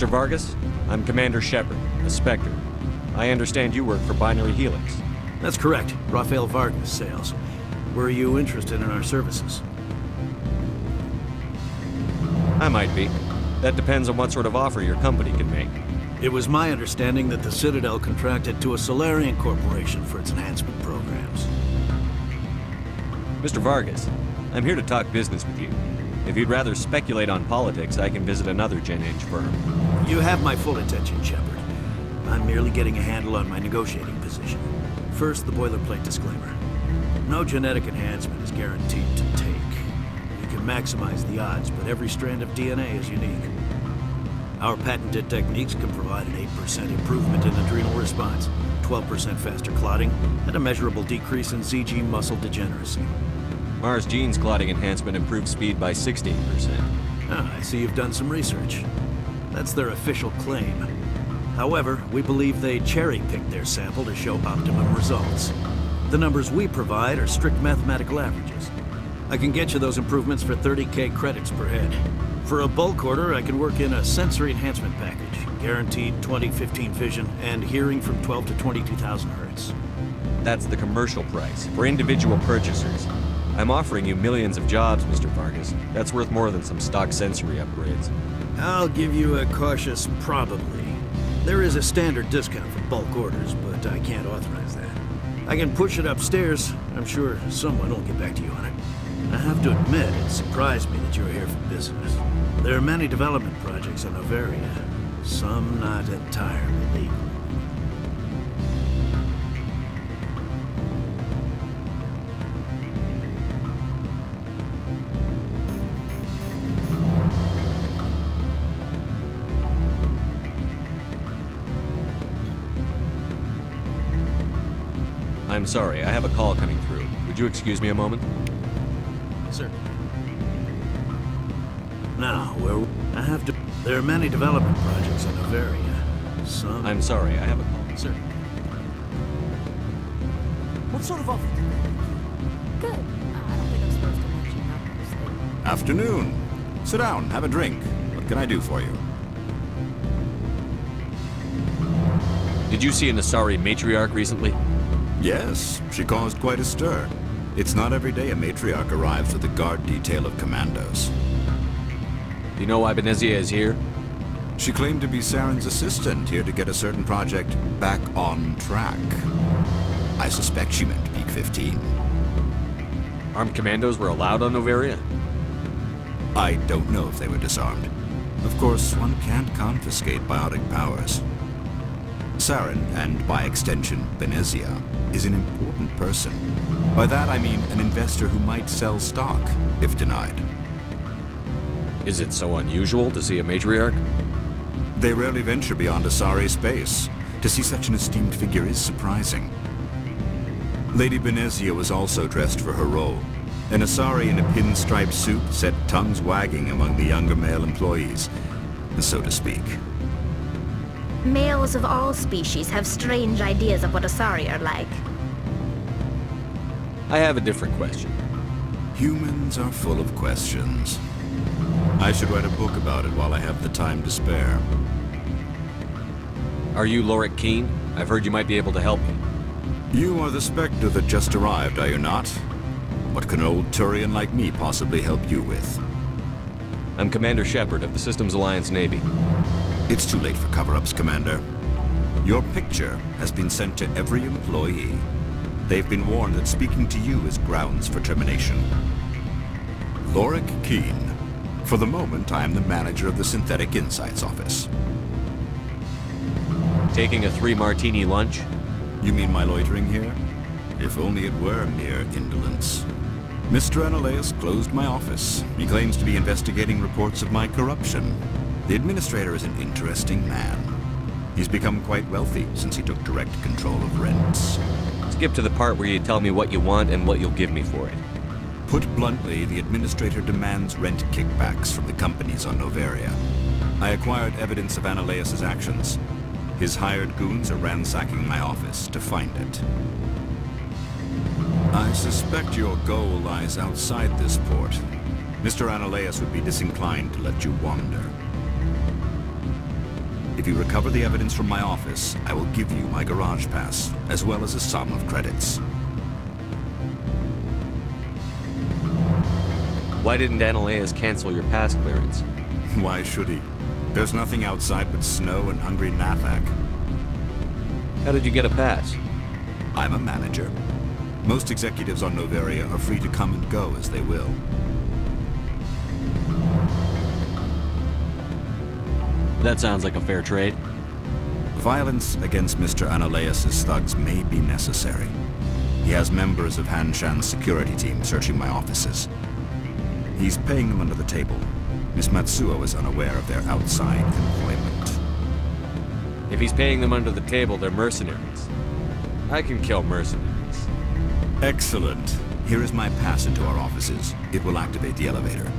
Mr. Vargas, I'm Commander Shepard, a Spectre. I understand you work for Binary Helix. That's correct. Rafael Vargas, sales. Were you interested in our services? I might be. That depends on what sort of offer your company can make. It was my understanding that the Citadel contracted to a Solarian corporation for its enhancement programs. Mr. Vargas, I'm here to talk business with you. If you'd rather speculate on politics, I can visit another Gen Eng firm. You have my full attention, Shepard. I'm merely getting a handle on my negotiating position. First, the boilerplate disclaimer. No genetic enhancement is guaranteed to take. You can maximize the odds, but every strand of DNA is unique. Our patented techniques can provide an 8% improvement in adrenal response, 12% faster clotting, and a measurable decrease in ZG muscle degeneracy. Mars Gene's clotting enhancement improves speed by 16%. Ah, I see you've done some research. That's their official claim. However, we believe they cherry-picked their sample to show optimum results. The numbers we provide are strict mathematical averages. I can get you those improvements for 30K credits per head. For a bulk order, I can work in a sensory enhancement package, guaranteed 20/15 vision, and hearing from 12 to 22,000 hertz. That's the commercial price, for individual purchasers. I'm offering you millions of jobs, Mr. Vargas. That's worth more than some stock sensory upgrades. I'll give you a cautious probably. There is a standard discount for bulk orders, but I can't authorize that. I can push it upstairs. I'm sure someone will get back to you on it. I have to admit, it surprised me that you're here for business. There are many development projects on Noveria, some not entirely legal. I'm sorry, I have a call coming through. Would you excuse me a moment? Sir. Now, there are many development projects on Noveria. Some... I'm sorry, I have a call. Sir. What sort of offer? Good. I don't think I'm supposed to mention numbers. Afternoon. Sit down, have a drink. What can I do for you? Did you see an Asari matriarch recently? Yes, she caused quite a stir. It's not every day a matriarch arrives with a guard detail of commandos. Do you know why Benezia is here? She claimed to be Saren's assistant, here to get a certain project back on track. I suspect she meant Peak 15. Armed commandos were allowed on Noveria? I don't know if they were disarmed. Of course, one can't confiscate biotic powers. Saren, and by extension, Benezia, is an important person. By that I mean an investor who might sell stock, if denied. Is it so unusual to see a matriarch? They rarely venture beyond Asari space. To see such an esteemed figure is surprising. Lady Benezia was also dressed for her role. An Asari in a pinstriped suit set tongues wagging among the younger male employees, so to speak. Males of all species have strange ideas of what Asari are like. I have a different question. Humans are full of questions. I should write a book about it while I have the time to spare. Are you Lorik Qian? I've heard you might be able to help me. You are the Spectre that just arrived, are you not? What can an old Turian like me possibly help you with? I'm Commander Shepard of the Systems Alliance Navy. It's too late for cover-ups, Commander. Your picture has been sent to every employee. They've been warned that speaking to you is grounds for termination. Lorik Qian. For the moment, I am the manager of the Synthetic Insights Office. Taking a 3-martini lunch? You mean my loitering here? If only it were mere indolence. Mr. Analeus closed my office. He claims to be investigating reports of my corruption. The administrator is an interesting man. He's become quite wealthy since he took direct control of rents. Skip to the part where you tell me what you want and what you'll give me for it. Put bluntly, the administrator demands rent kickbacks from the companies on Noveria. I acquired evidence of Analeus' actions. His hired goons are ransacking my office to find it. I suspect your goal lies outside this port. Mr. Analeus would be disinclined to let you wander. If you recover the evidence from my office, I will give you my garage pass, as well as a sum of credits. Why didn't Analaeus cancel your pass clearance? Why should he? There's nothing outside but snow and hungry Nathak. How did you get a pass? I'm a manager. Most executives on Noveria are free to come and go as they will. That sounds like a fair trade. Violence against Mr. Analaeus' thugs may be necessary. He has members of Han Shan's security team searching my offices. He's paying them under the table. Miss Matsuo is unaware of their outside employment. If he's paying them under the table, they're mercenaries. I can kill mercenaries. Excellent. Here is my pass into our offices. It will activate the elevator.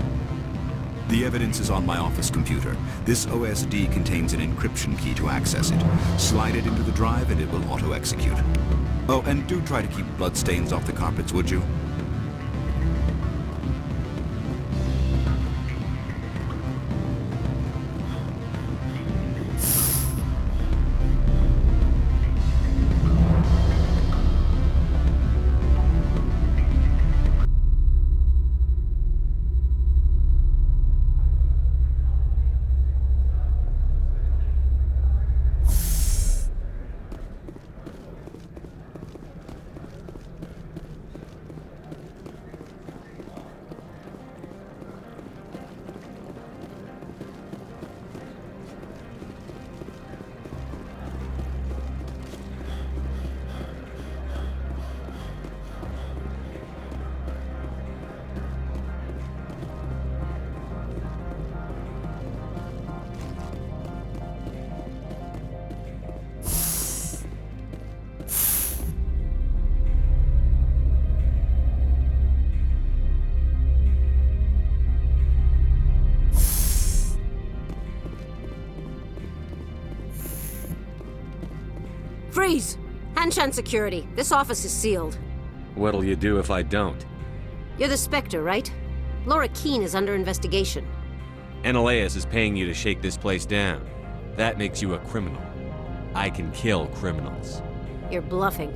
The evidence is on my office computer. This OSD contains an encryption key to access it. Slide it into the drive and it will auto-execute. Oh, and do try to keep bloodstains off the carpets, would you? Freeze! Hanshan Security. This office is sealed. What'll you do if I don't? You're the Spectre, right? Laura Keene is under investigation. Analaeus is paying you to shake this place down. That makes you a criminal. I can kill criminals. You're bluffing.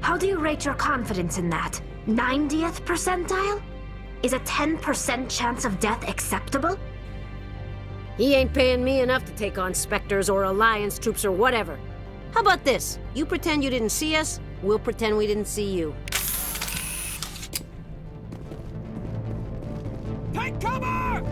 How do you rate your confidence in that? 90th percentile? Is a 10% chance of death acceptable? He ain't paying me enough to take on Spectres or Alliance troops or whatever. How about this? You pretend you didn't see us, we'll pretend we didn't see you. Take cover!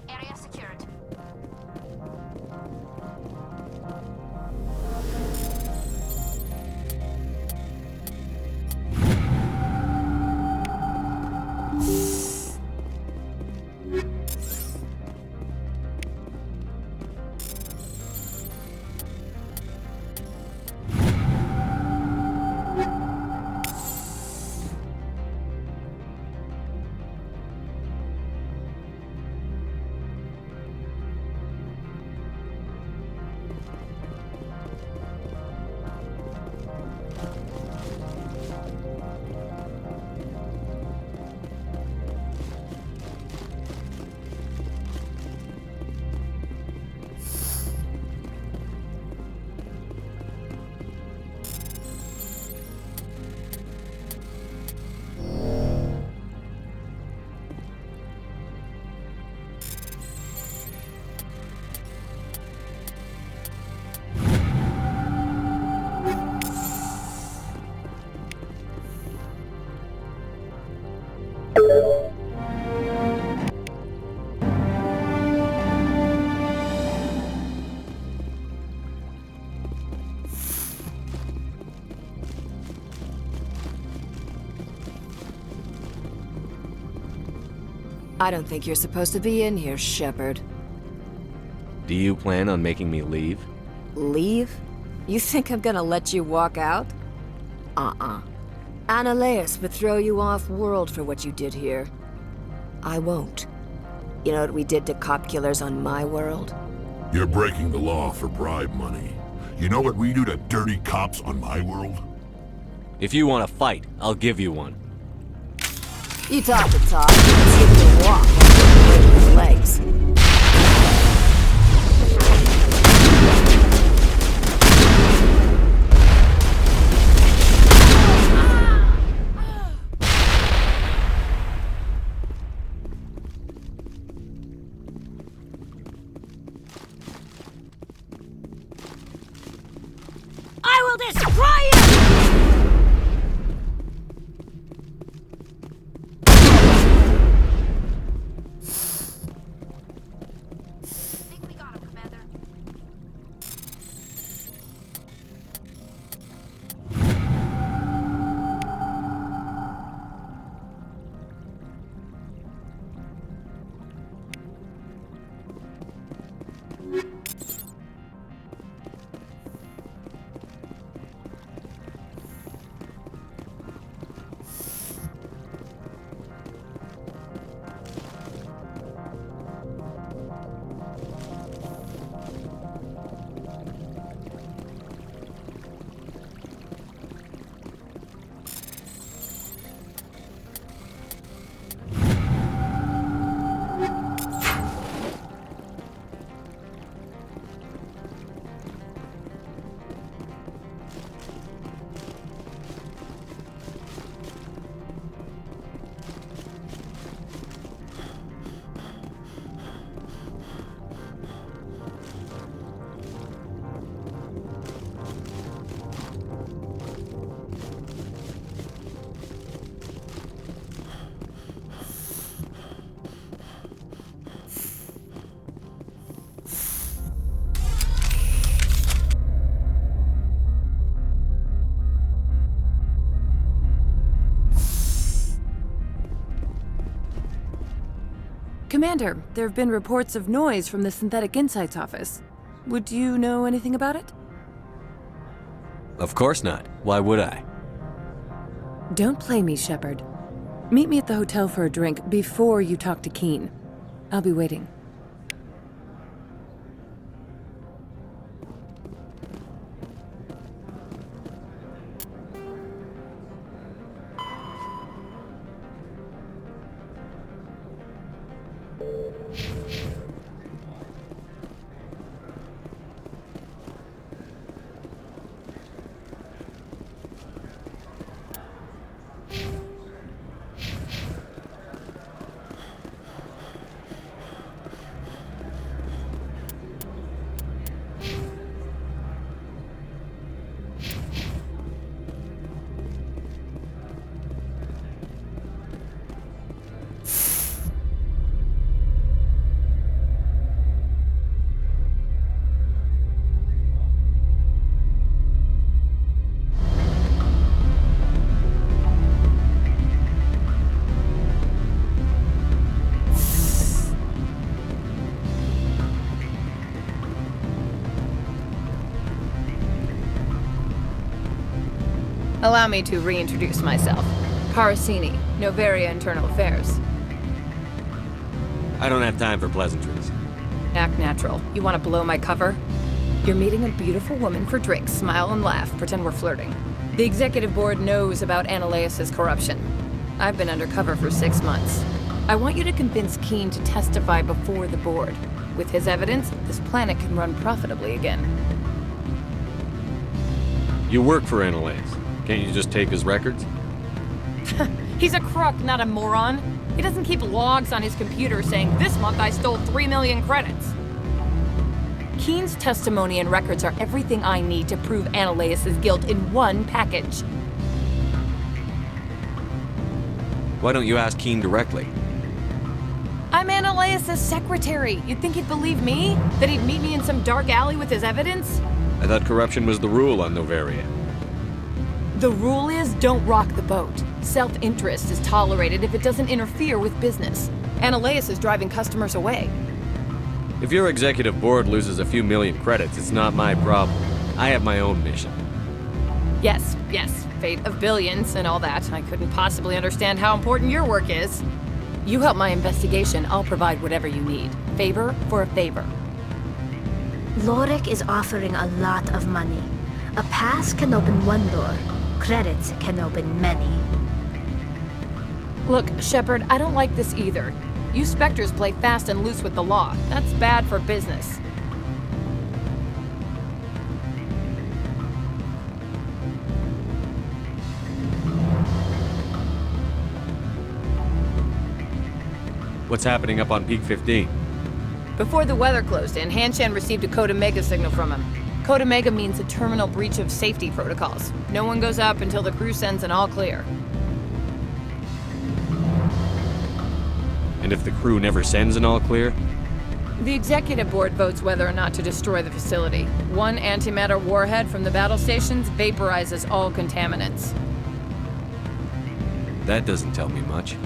Area secured. I don't think you're supposed to be in here, Shepard. Do you plan on making me leave? Leave? You think I'm gonna let you walk out? Analeas would throw you off-world for what you did here. I won't. You know what we did to cop killers on my world? You're breaking the law for bribe money. You know what we do to dirty cops on my world? If you want to fight, I'll give you one. You talk the talk, let's see if you walk with legs. I will destroy you! I think we got him, Commander. Commander, there have been reports of noise from the Synthetic Insights office. Would you know anything about it? Of course not. Why would I? Don't play me, Shepard. Meet me at the hotel for a drink before you talk to Keen. I'll be waiting. Allow me to reintroduce myself. Parasini, Noveria Internal Affairs. I don't have time for pleasantries. Act natural. You want to blow my cover? You're meeting a beautiful woman for drinks. Smile and laugh. Pretend we're flirting. The executive board knows about Analeas' corruption. I've been undercover for 6 months. I want you to convince Keen to testify before the board. With his evidence, this planet can run profitably again. You work for Analeas. Can't you just take his records? He's a crook, not a moron. He doesn't keep logs on his computer saying, "This month I stole 3 million credits." Keen's testimony and records are everything I need to prove Analeas' guilt in one package. Why don't you ask Keen directly? I'm Analeas' secretary. You'd think he'd believe me? That he'd meet me in some dark alley with his evidence? I thought corruption was the rule on Noveria. The rule is, don't rock the boat. Self-interest is tolerated if it doesn't interfere with business. Analeas is driving customers away. If your executive board loses a few million credits, it's not my problem. I have my own mission. Yes, fate of billions and all that. I couldn't possibly understand how important your work is. You help my investigation, I'll provide whatever you need. Favor for a favor. Lorik is offering a lot of money. A pass can open one door. Credits can open many. Look, Shepard, I don't like this either. You Spectres play fast and loose with the law. That's bad for business. What's happening up on Peak 15? Before the weather closed in, Hanshan received a Code Omega signal from him. Code Omega means a terminal breach of safety protocols. No one goes up until the crew sends an all clear. And if the crew never sends an all clear? The executive board votes whether or not to destroy the facility. One antimatter warhead from the battle stations vaporizes all contaminants. That doesn't tell me much.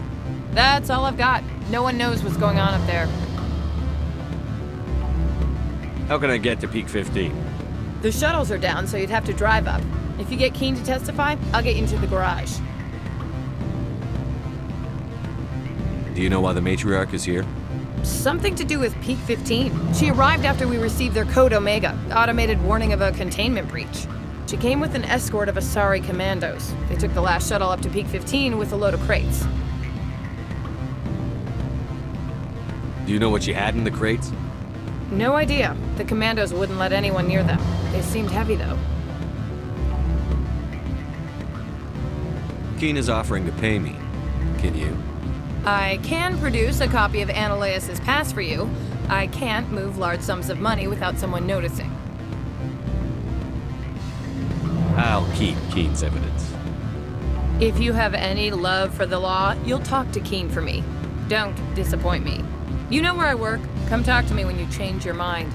That's all I've got. No one knows what's going on up there. How can I get to Peak 15? The shuttles are down, so you'd have to drive up. If you get Keen to testify, I'll get you into the garage. Do you know why the matriarch is here? Something to do with Peak 15. She arrived after we received their Code Omega, automated warning of a containment breach. She came with an escort of Asari commandos. They took the last shuttle up to Peak 15 with a load of crates. Do you know what you had in the crates? No idea. The commandos wouldn't let anyone near them. They seemed heavy, though. Keen is offering to pay me. Can you? I can produce a copy of Analeas' pass for you. I can't move large sums of money without someone noticing. I'll keep Keen's evidence. If you have any love for the law, you'll talk to Keen for me. Don't disappoint me. You know where I work. Come talk to me when you change your mind.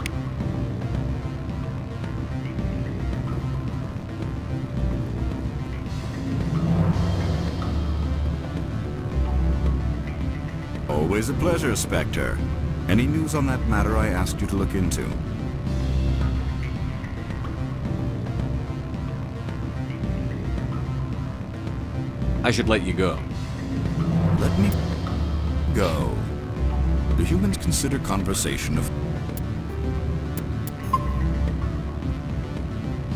Always a pleasure, Spectre. Any news on that matter I asked you to look into? I should let you go. Let me go. Do humans consider conversation a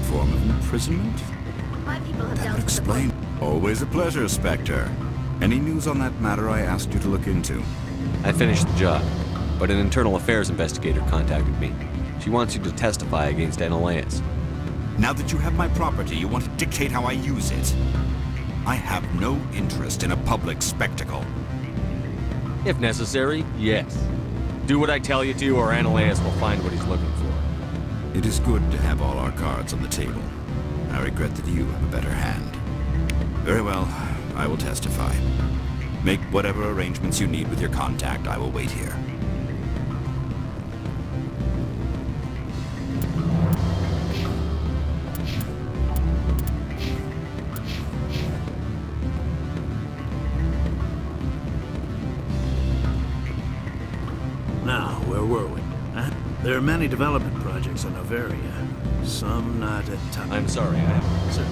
form of imprisonment? My people have That dealt would with the explain. Always a pleasure, Spectre. Any news on that matter I asked you to look into? I finished the job, but an internal affairs investigator contacted me. She wants you to testify against Analeas. Now that you have my property, you want to dictate how I use it. I have no interest in a public spectacle. If necessary, yes. Do what I tell you to, or Analeas will find what he's looking for. It is good to have all our cards on the table. I regret that you have a better hand. Very well, I will testify. Make whatever arrangements you need with your contact. I will wait here. Now, where were we? Huh? There are many development projects on Noveria. Some not at top. I'm sorry, I have... Sir.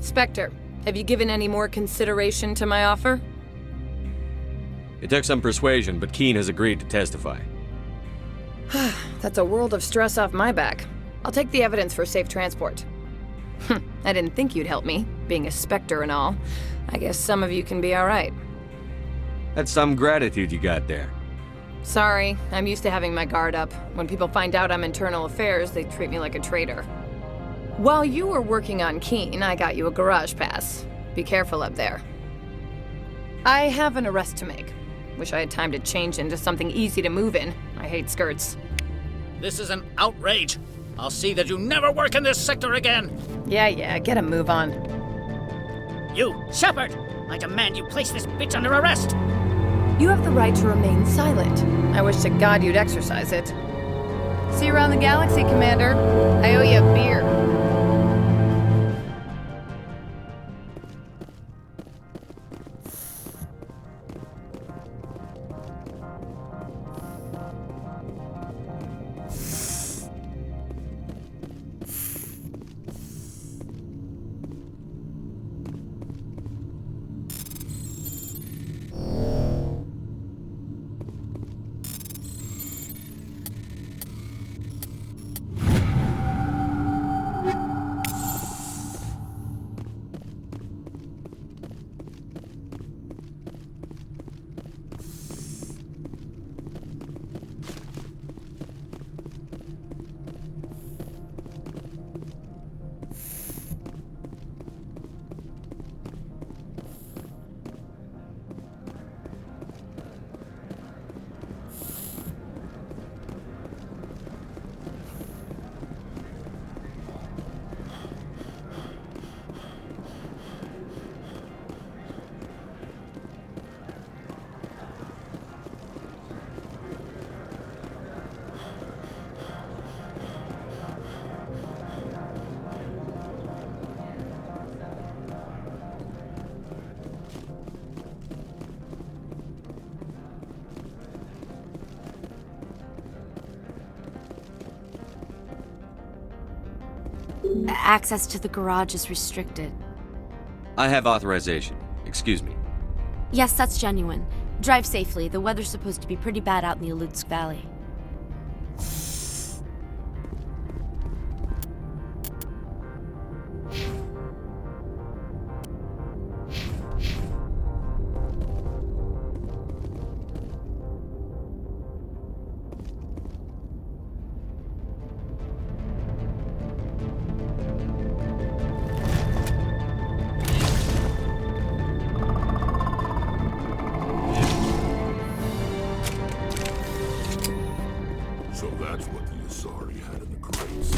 Spectre, have you given any more consideration to my offer? It took some persuasion, but Keene has agreed to testify. That's a world of stress off my back. I'll take the evidence for safe transport. I didn't think you'd help me, being a Spectre and all. I guess some of you can be alright. That's some gratitude you got there. Sorry, I'm used to having my guard up. When people find out I'm internal affairs, they treat me like a traitor. While you were working on Keene, I got you a garage pass. Be careful up there. I have an arrest to make. Wish I had time to change into something easy to move in. I hate skirts. This is an outrage. I'll see that you never work in this sector again. Yeah, get a move on. You, Shepard! I demand you place this bitch under arrest! You have the right to remain silent. I wish to God you'd exercise it. See you around the galaxy, Commander. I owe you a beer. Access to the garage is restricted. I have authorization. Excuse me. Yes, that's genuine. Drive safely. The weather's supposed to be pretty bad out in the Alutsk Valley. So that's what the Asari had in the crates.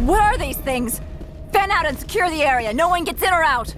What are these things? Fan out and secure the area. No one gets in or out.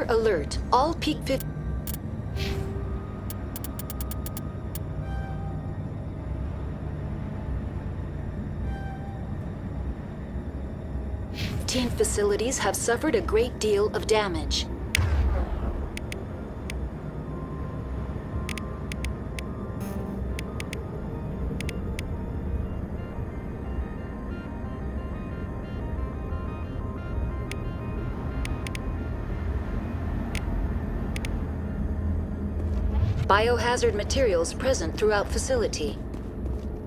alert. All Peak 15 facilities have suffered a great deal of damage. Biohazard materials present throughout facility.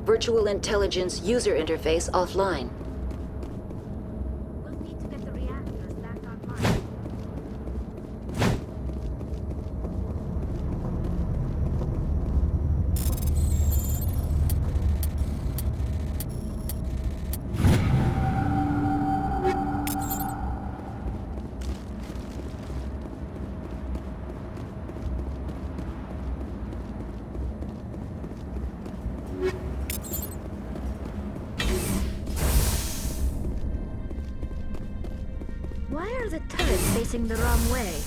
Virtual intelligence user interface offline. We'll need to get the reactors back online. Why are the turrets facing the wrong way?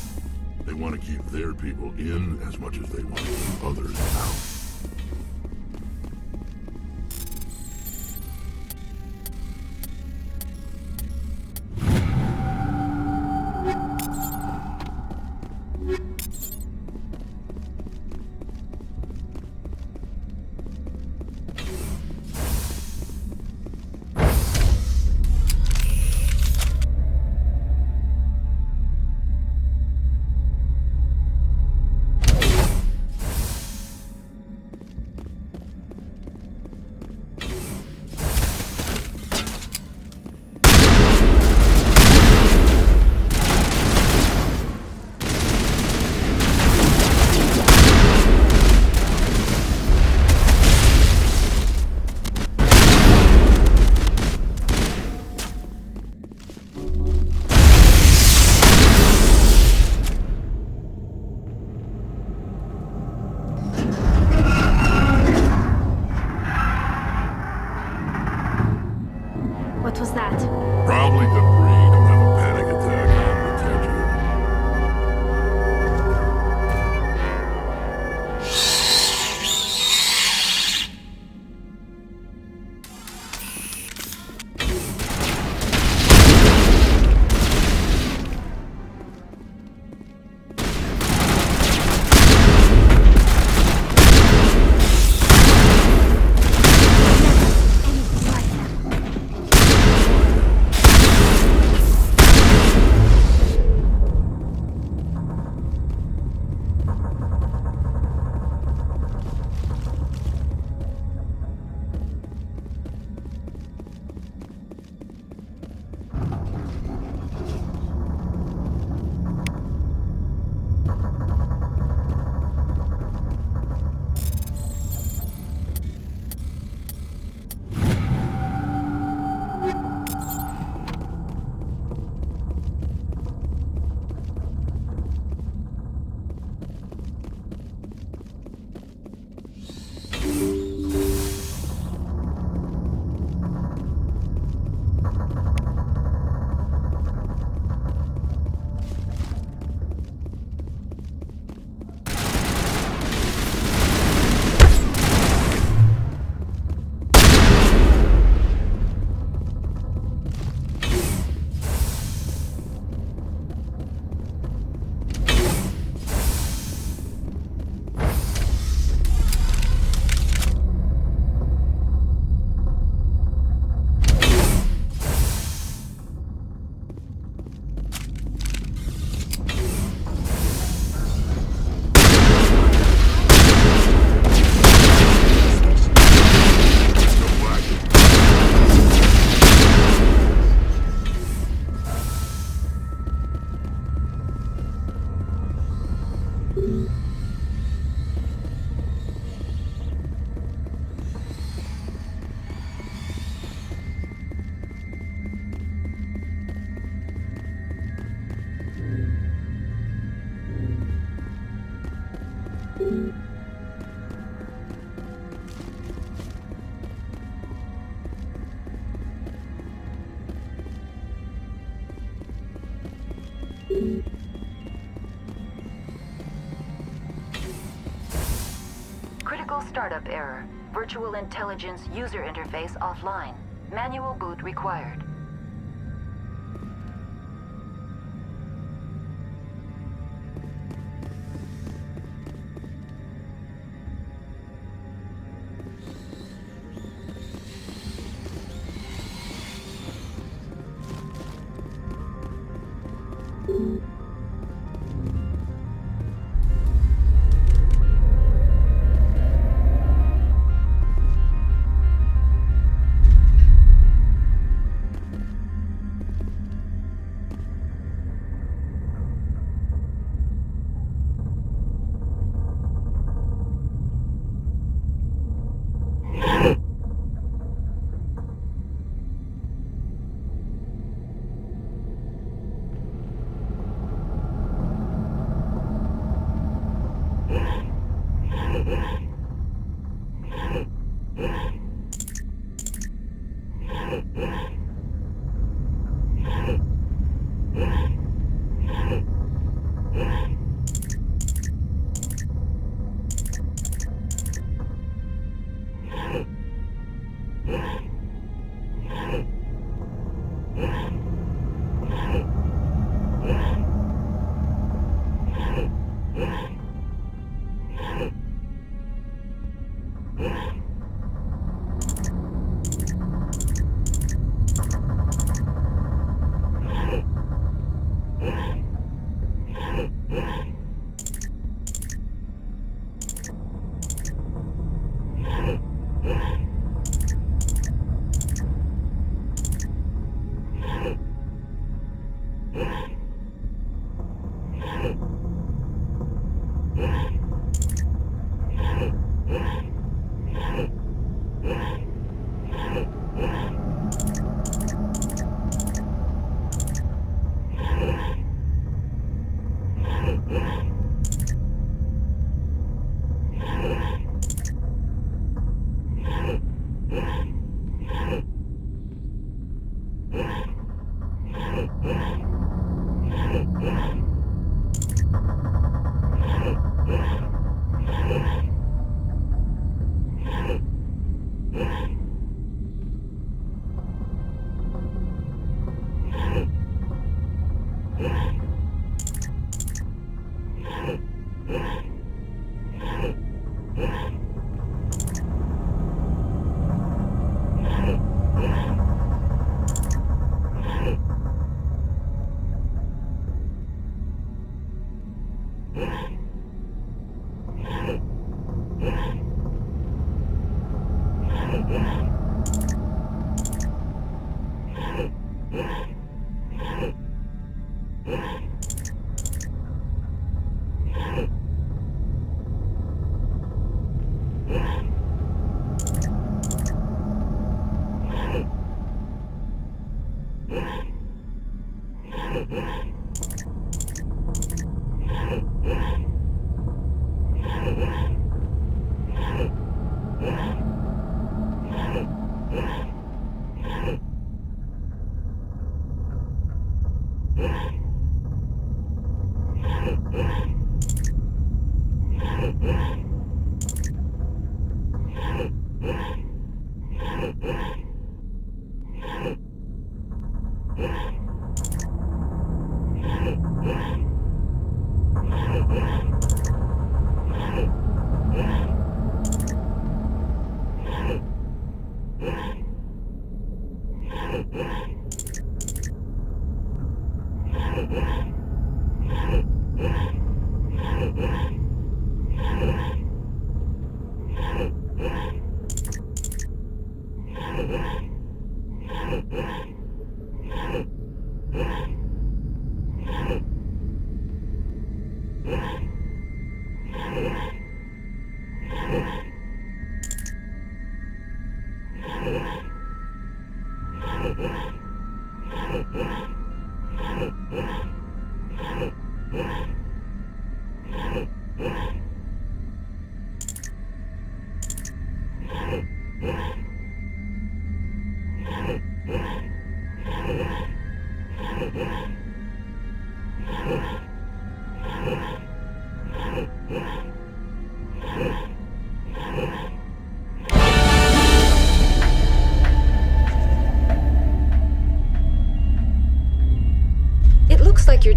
They want to keep their people in as much as they want to keep others out. startup error. Virtual intelligence user interface offline. Manual boot required.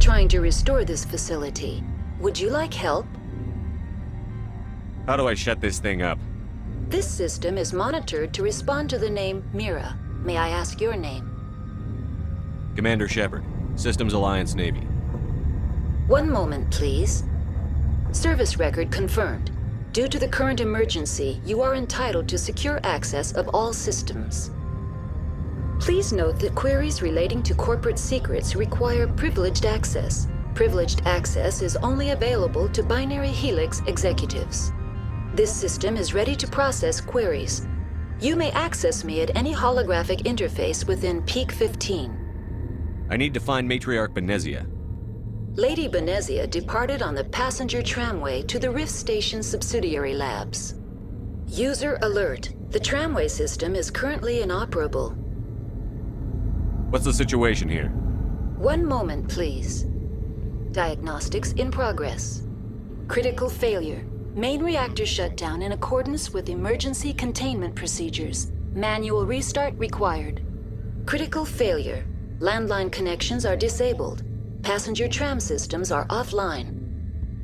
trying to restore this facility. Would you like help? How do I shut this thing up? This system is monitored to respond to the name Mira. May I ask your name? Commander Shepard, Systems Alliance Navy. One moment, please. Service record confirmed. Due to the current emergency, you are entitled to secure access of all systems. Please note that queries relating to corporate secrets require privileged access. Privileged access is only available to Binary Helix executives. This system is ready to process queries. You may access me at any holographic interface within Peak 15. I need to find Matriarch Benezia. Lady Benezia departed on the passenger tramway to the Rift Station subsidiary labs. User alert. The tramway system is currently inoperable. What's the situation here? One moment, please. Diagnostics in progress. Critical failure. Main reactor shut down in accordance with emergency containment procedures. Manual restart required. Critical failure. Landline connections are disabled. Passenger tram systems are offline.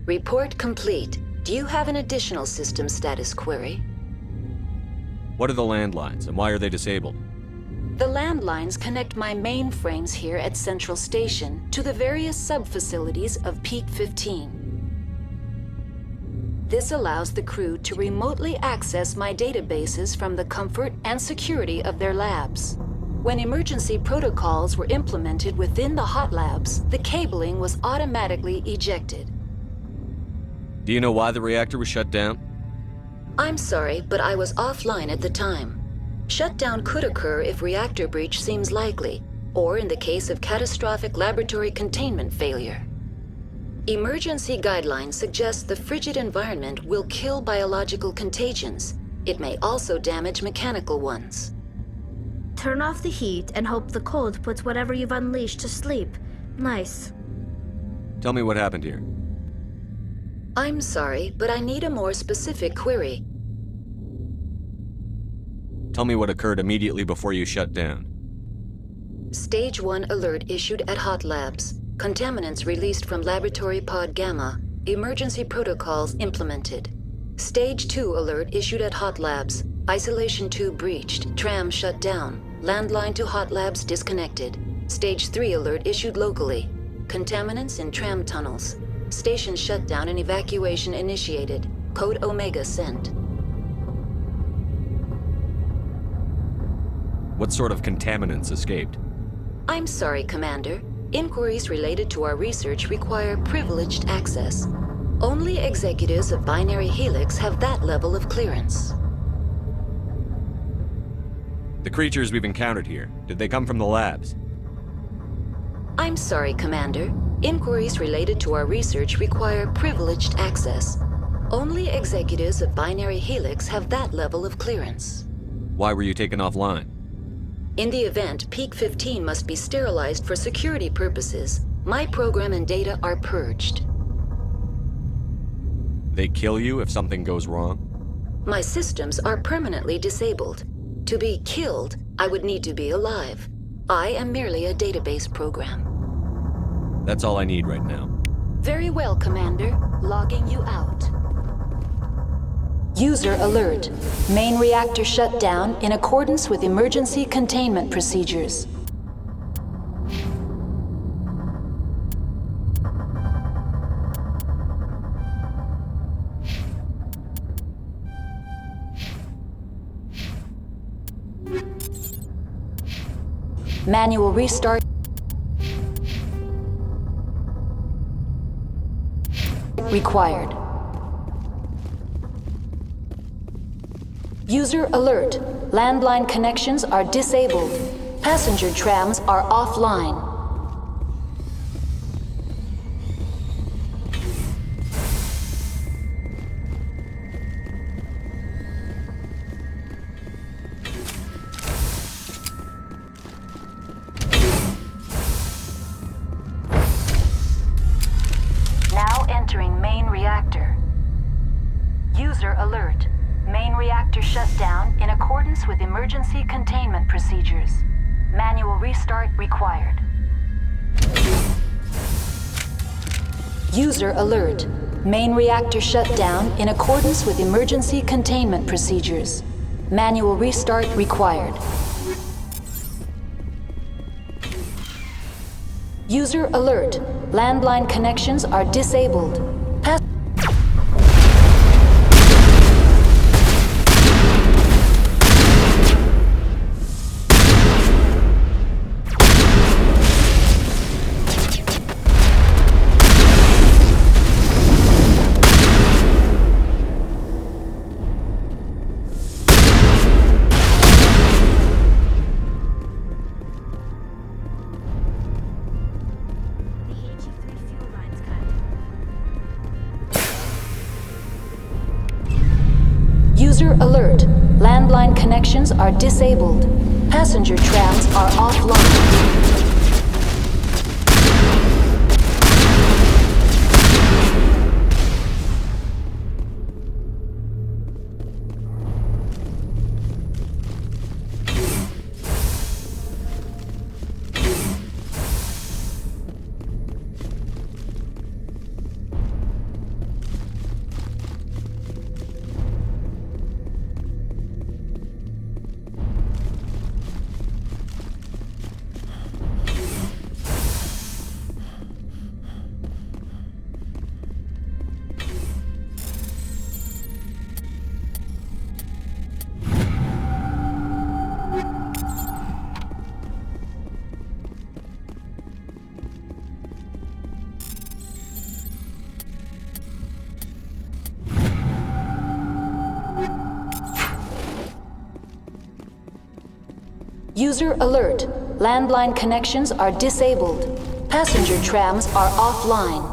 Report complete. Do you have an additional system status query? What are the landlines, and why are they disabled? The landlines connect my mainframes here at Central Station to the various sub-facilities of Peak 15. This allows the crew to remotely access my databases from the comfort and security of their labs. When emergency protocols were implemented within the hot labs, the cabling was automatically ejected. Do you know why the reactor was shut down? I'm sorry, but I was offline at the time. Shutdown could occur if reactor breach seems likely, or in the case of catastrophic laboratory containment failure. Emergency guidelines suggest the frigid environment will kill biological contagions. It may also damage mechanical ones. Turn off the heat and hope the cold puts whatever you've unleashed to sleep. Nice. Tell me what happened here. I'm sorry, but I need a more specific query. Tell me what occurred immediately before you shut down. Stage 1 alert issued at Hot Labs. Contaminants released from Laboratory Pod Gamma. Emergency protocols implemented. Stage 2 alert issued at Hot Labs. Isolation 2 breached. Tram shut down. Landline to Hot Labs disconnected. Stage 3 alert issued locally. Contaminants in tram tunnels. Station shutdown and evacuation initiated. Code Omega sent. What sort of contaminants escaped? I'm sorry, Commander. Inquiries related to our research require privileged access. Only executives of Binary Helix have that level of clearance. The creatures we've encountered here, did they come from the labs? I'm sorry, Commander. Inquiries related to our research require privileged access. Only executives of Binary Helix have that level of clearance. Why were you taken offline? In the event, Peak 15 must be sterilized for security purposes. My program and data are purged. They kill you if something goes wrong? My systems are permanently disabled. To be killed, I would need to be alive. I am merely a database program. That's all I need right now. Very well, Commander. Logging you out. User alert. Main reactor shut down in accordance with emergency containment procedures. Manual restart required. User alert. Landline connections are disabled. Passenger trams are offline. Now entering main reactor. User alert. Main reactor shut down in accordance with emergency containment procedures. Manual restart required. User alert. Main reactor shut down in accordance with emergency containment procedures. Manual restart required. User alert. Landline connections are disabled. User alert. Landline connections are disabled. Passenger trams are offline. User alert. Landline connections are disabled. Passenger trams are offline.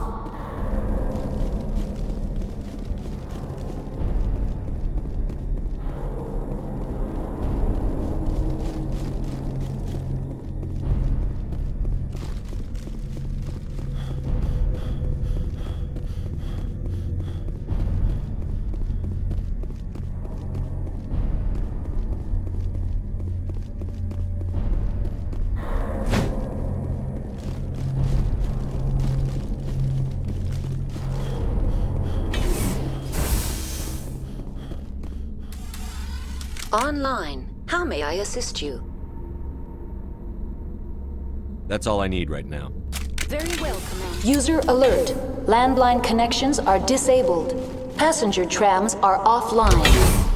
Online. How may I assist you? That's all I need right now. Very well, Commander. User alert. Landline connections are disabled. Passenger trams are offline.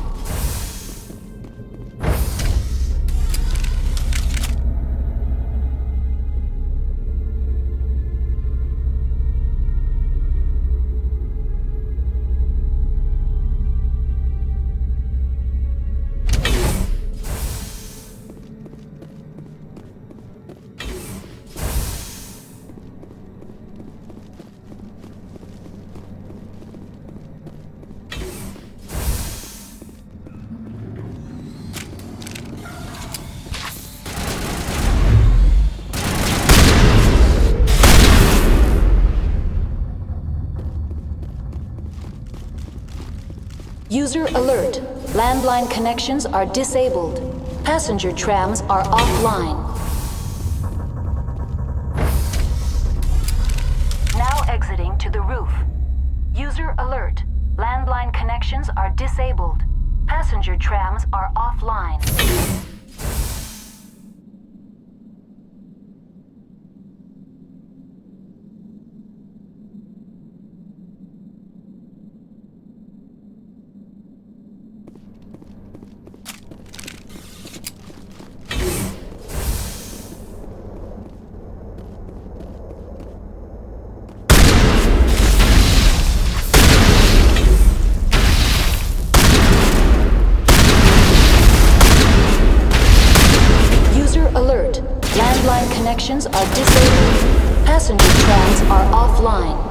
User alert. Landline connections are disabled. Passenger trams are offline. Now exiting to the roof. User alert. Landline connections are disabled. Passenger trams are offline. Alert. Landline connections are disabled. Passenger trams are offline.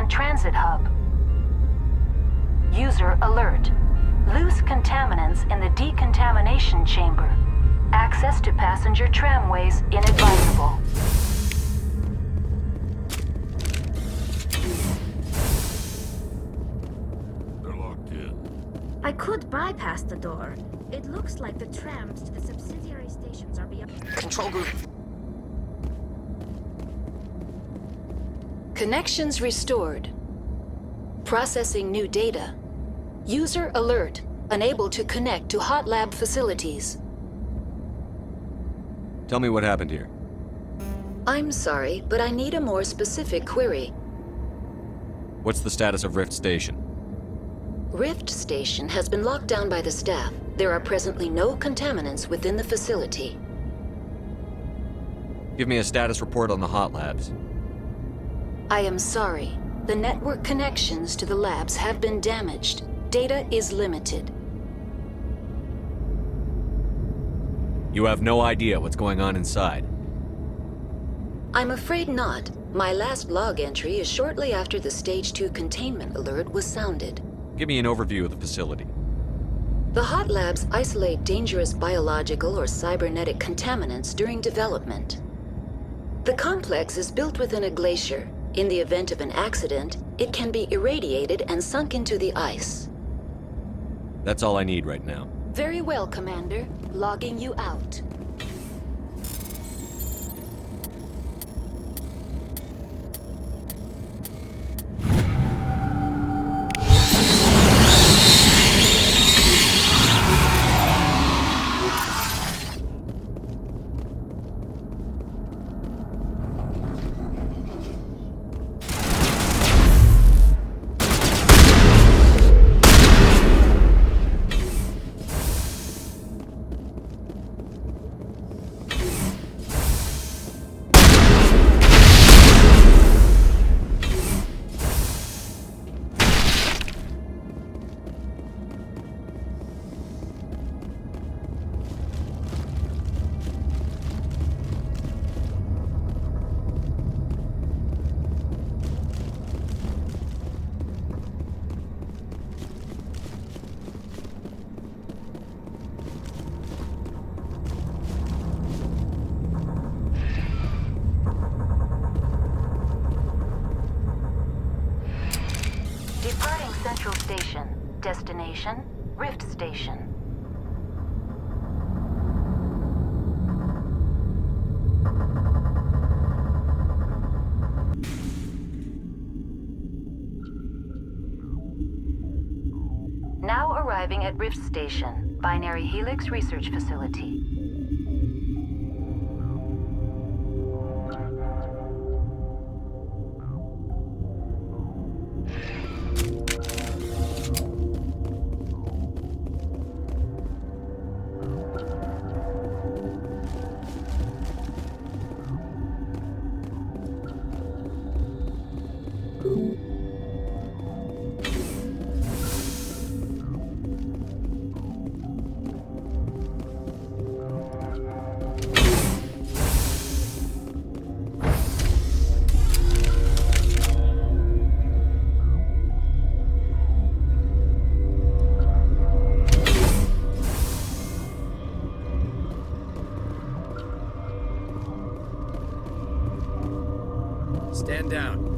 and transit hub. User alert. Loose contaminants in the decontamination chamber. Access to passenger tramways inadvisable. They're locked in. I could bypass the door. It looks like the trams to the subsidiary stations are beyond. Control group. Connections restored. Processing new data. User alert. Unable to connect to hot lab facilities. Tell me what happened here. I'm sorry, but I need a more specific query. What's the status of Rift Station? Rift Station has been locked down by the staff. There are presently no contaminants within the facility. Give me a status report on the hot labs. I am sorry. The network connections to the labs have been damaged. Data is limited. You have no idea what's going on inside. I'm afraid not. My last log entry is shortly after the Stage 2 containment alert was sounded. Give me an overview of the facility. The hot labs isolate dangerous biological or cybernetic contaminants during development. The complex is built within a glacier. In the event of an accident, it can be irradiated and sunk into the ice. That's all I need right now. Very well, Commander. Logging you out. Central Station. Destination, Rift Station. Now arriving at Rift Station, Binary Helix Research Facility. Stand down.